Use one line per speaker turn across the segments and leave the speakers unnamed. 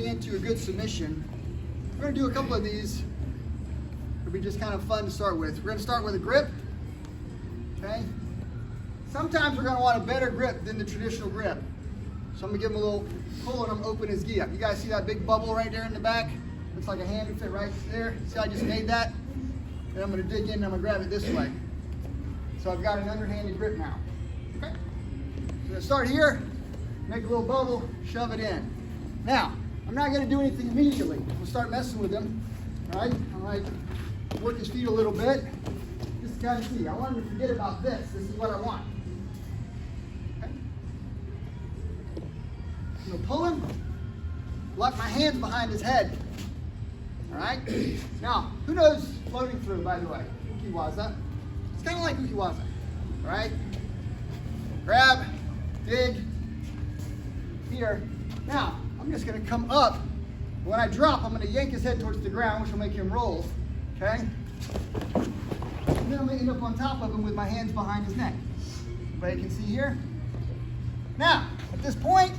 into a good submission, we're going to do a couple of these. It'll be just kind of fun to start with. We're going to start with a grip. Okay. Sometimes we're going to want a better grip than the traditional grip. So I'm going to give him a little pull and I'm open his gi up. You guys see that big bubble right there in the back? Looks like a hand would fit right there. See how I just made that? And I'm going to dig in and I'm going to grab it this way. So I've got an underhanded grip now. Okay. So I'm going to start here, make a little bubble, shove it in. Now, I'm not going to do anything immediately. We'll start messing with him. All right? I might work his feet a little bit. Just to kind of see. I want him to forget about this. This is what I want. Okay? I'm going to pull him, lock my hands behind his head. All right? Now, who knows floating through, by the way? Ukiwaza. It's kind of like Ukiwaza. All right? Grab, dig, here. Now, I'm just going to come up. When I drop, I'm going to yank his head towards the ground, which will make him roll. Okay? And then I'm going to end up on top of him with my hands behind his neck. Everybody can see here? Now, at this point,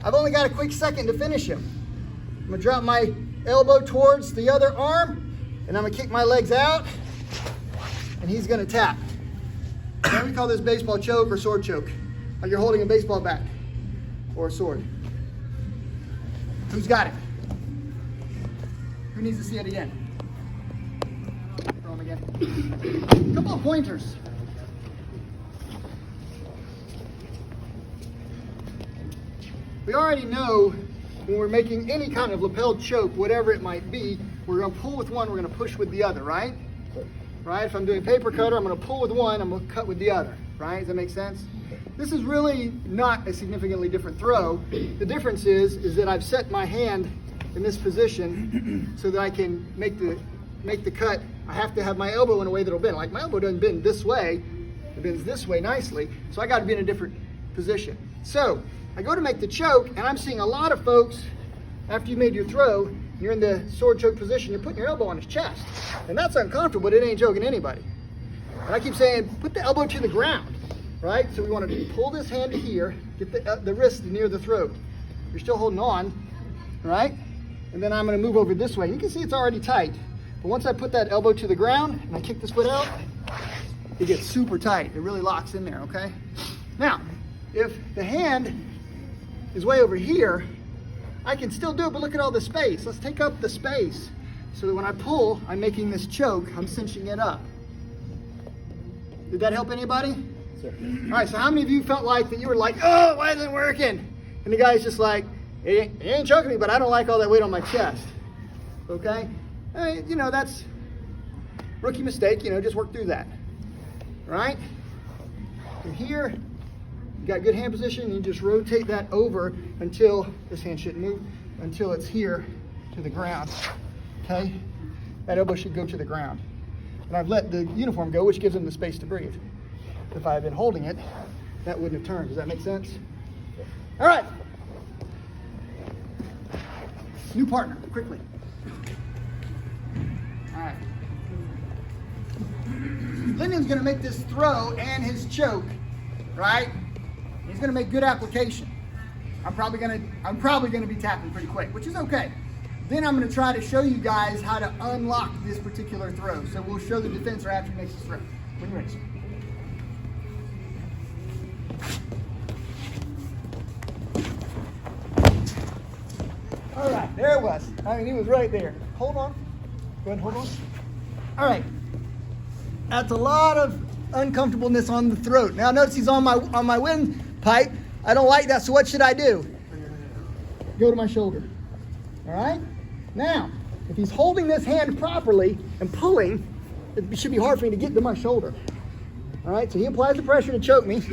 I've only got a quick second to finish him. I'm going to drop my elbow towards the other arm, and I'm going to kick my legs out, and he's going to tap. Then we call this baseball choke or sword choke. Like you're holding a baseball bat or a sword. Who's got it? Who needs to see it again? Throw him again. A couple of pointers. We already know when we're making any kind of lapel choke, whatever it might be, we're going to pull with one, we're going to push with the other, right? Right? If I'm doing paper cutter, I'm going to pull with one, I'm going to cut with the other, right? Does that make sense? This is really not a significantly different throw. The difference is that I've set my hand in this position so that I can make the cut. I have to have my elbow in a way that'll bend. Like my elbow doesn't bend this way, it bends this way nicely, so I got to be in a different position. So I go to make the choke, and I'm seeing a lot of folks, after you made your throw, you're in the sword choke position, you're putting your elbow on his chest. And that's uncomfortable, but it ain't choking anybody. And I keep saying, put the elbow to the ground, right? So we want to pull this hand to here, get the wrist near the throat. You're still holding on, right? And then I'm going to move over this way. You can see it's already tight. But once I put that elbow to the ground, and I kick this foot out, it gets super tight. It really locks in there, okay? Now, if the hand is way over here, I can still do it, but look at all the space. Let's take up the space so that when I pull, I'm making this choke, I'm cinching it up. Did that help anybody?
Sure.
All right, so how many of you felt like that you were like, oh, why isn't it working? And the guy's just like, it ain't choking me, but I don't like all that weight on my chest. Okay? You know, that's rookie mistake, you know, just work through that. All right? From here, you got good hand position, you just rotate that over until, this hand shouldn't move, until it's here to the ground, okay? That elbow should go to the ground. And I've let the uniform go, which gives him the space to breathe. If I had been holding it, that wouldn't have turned. Does that make sense? All right. New partner, quickly. All right. Lyndon's gonna make this throw and his choke, right? He's going to make good application. I'm probably going to be tapping pretty quick, which is okay. Then I'm going to try to show you guys how to unlock this particular throw. So we'll show the defense after he makes his throw. When you're ready. All right, there it was. I mean, he was right there. Hold on. Go ahead, hold on. All right. That's a lot of uncomfortableness on the throat. Now notice he's on my windpipe. I don't like that, so what should I do? Go to my shoulder. All right? Now, if he's holding this hand properly and pulling, it should be hard for me to get to my shoulder. All right? So he applies the pressure to choke me.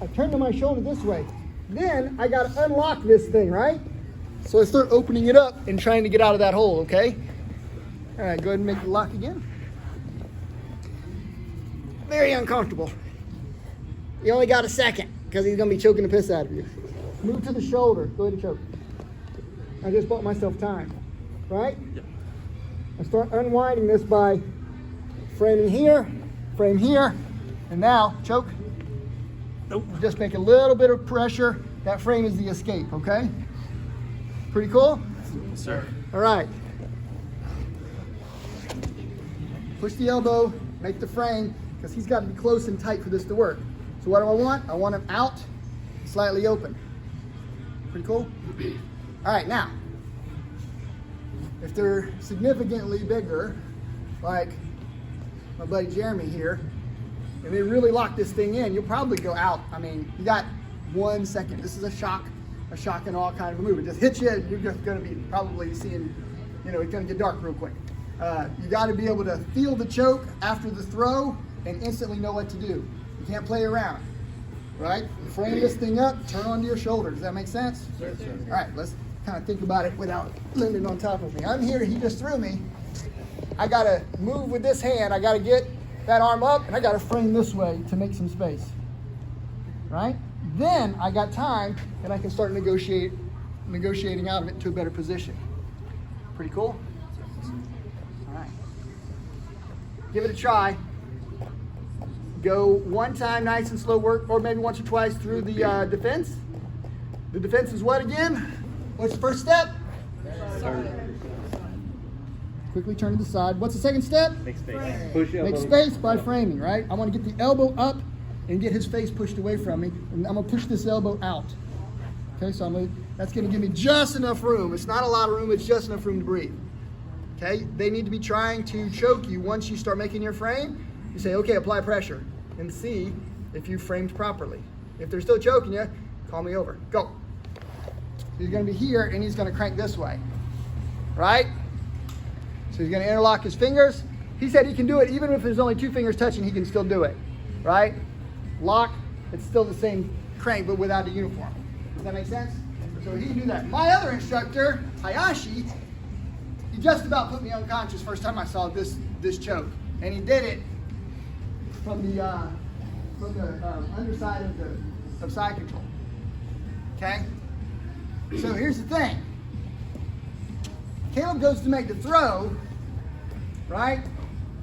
I turn to my shoulder this way. Then I got to unlock this thing, right? So I start opening it up and trying to get out of that hole, okay? All right, go ahead and make the lock again. Very uncomfortable. You only got a second because he's going to be choking the piss out of you. Move to the shoulder. Go ahead and choke. I just bought myself time, right? Yep. I start unwinding this by framing here, frame here, and now choke.
Nope.
Just make a little bit of pressure. That frame is the escape, okay? Pretty cool?
Yes, sir.
All right. Push the elbow, make the frame, because he's got to be close and tight for this to work. So what do I want? I want him out, slightly open. Pretty cool? All right, now, if they're significantly bigger, like my buddy Jeremy here, and they really lock this thing in, you'll probably go out. I mean, you got 1 second. This is a shock and awe kind of a move. It just hits you, and you're just going to be probably seeing, you know, it's going to get dark real quick. You got to be able to feel the choke after the throw and instantly know what to do. You can't play around, right? Frame this thing up, turn onto your shoulder. Does that make sense?
Yes, sir.
All right, let's kind of think about it without landing on top of me. I'm here, he just threw me. I got to move with this hand. I got to get that arm up, and I got to frame this way to make some space, right? Then I got time, and I can start negotiating out of it to a better position. Pretty cool? All right. Give it a try. Go one time, nice and slow work, or maybe once or twice through the defense. The defense is what again? What's the first step? Quickly turn to the side. What's the second step?
Make space. Push elbow.
Make space by framing, right? I want to get the elbow up and get his face pushed away from me, and I'm gonna push this elbow out. Okay, so that's gonna give me just enough room. It's not a lot of room, it's just enough room to breathe. Okay, they need to be trying to choke you. Once you start making your frame, you say, okay, apply pressure, and see if you framed properly. If they're still choking you, call me over. Go. He's gonna be here, and he's gonna crank this way, right? So he's gonna interlock his fingers. He said he can do it even if there's only 2 fingers touching, he can still do it, right? Lock, it's still the same crank, but without a uniform. Does that make sense? So he can do that. My other instructor, Hayashi, he just about put me unconscious first time I saw this choke. And he did it from the underside of side control. Okay? So here's the thing. Caleb goes to make the throw, right?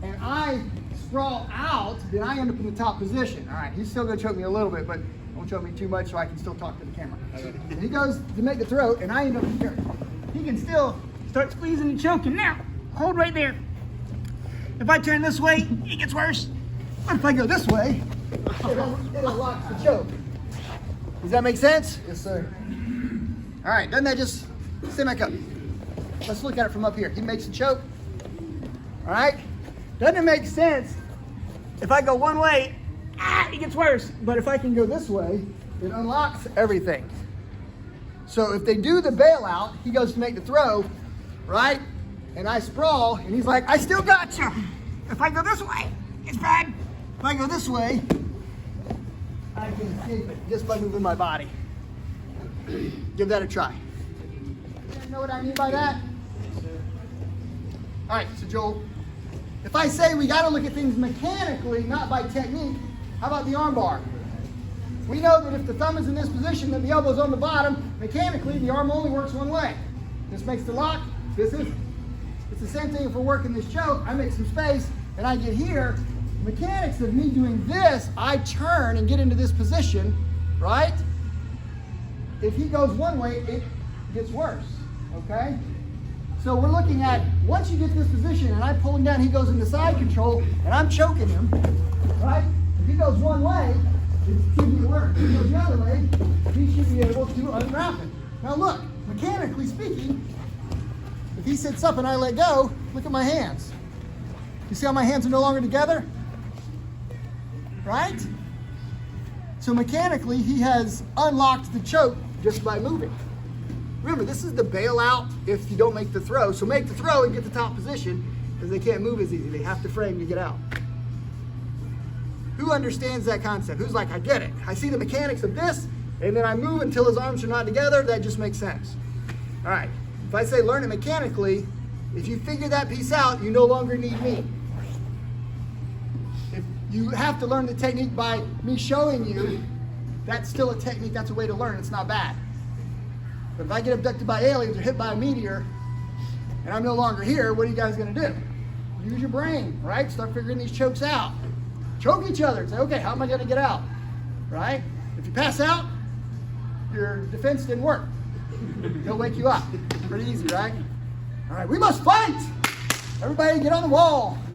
And I sprawl out, then I end up in the top position. All right, he's still gonna choke me a little bit, but don't choke me too much so I can still talk to the camera. And he goes to make the throw, and I end up here. He can still start squeezing and choking. Now, hold right there. If I turn this way, it gets worse. But if I go this way, it unlocks the choke. Does that make sense? Yes, sir. All right, doesn't that just stand back up? Let's look at it from up here. He makes a choke. All right? Doesn't it make sense? If I go one way, it gets worse. But if I can go this way, it unlocks everything. So if they do the bailout, he goes to make the throw, right? And I sprawl, and he's like, I still got you. If I go this way, it's bad. If I go this way, I can escape it just by moving my body. Give that a try. You know what I mean by that? All right, so Joel, if I say we got to look at things mechanically, not by technique, how about the arm bar? We know that if the thumb is in this position, then the elbow's on the bottom. Mechanically, the arm only works one way. This makes the lock. It's the same thing if we're working this choke. I make some space, and I get here. Mechanics of me doing this, I turn and get into this position, right? If he goes one way, it gets worse, okay? So we're looking at, once you get to this position and I pull him down, he goes into side control, and I'm choking him, right? If he goes one way, it should be worse. If he goes the other way, he should be able to unwrap it. Now look, mechanically speaking, if he sits up and I let go, look at my hands. You see how my hands are no longer together? Right? So mechanically, he has unlocked the choke just by moving. Remember, this is the bailout if you don't make the throw. So make the throw and get the top position, because they can't move as easy. They have to frame to get out. Who understands that concept? Who's like, I get it. I see the mechanics of this, and then I move until his arms are not together. That just makes sense. All right. If I say learn it mechanically, if you figure that piece out, you no longer need me. If you have to learn the technique by me showing you, that's still a technique. That's a way to learn. It's not bad. But if I get abducted by aliens or hit by a meteor and I'm no longer here, what are you guys going to do? Use your brain, right? Start figuring these chokes out. Choke each other and say, okay, how am I going to get out? Right? If you pass out, your defense didn't work. He'll wake you up. Pretty easy, right? All right, we must fight. Everybody get on the wall.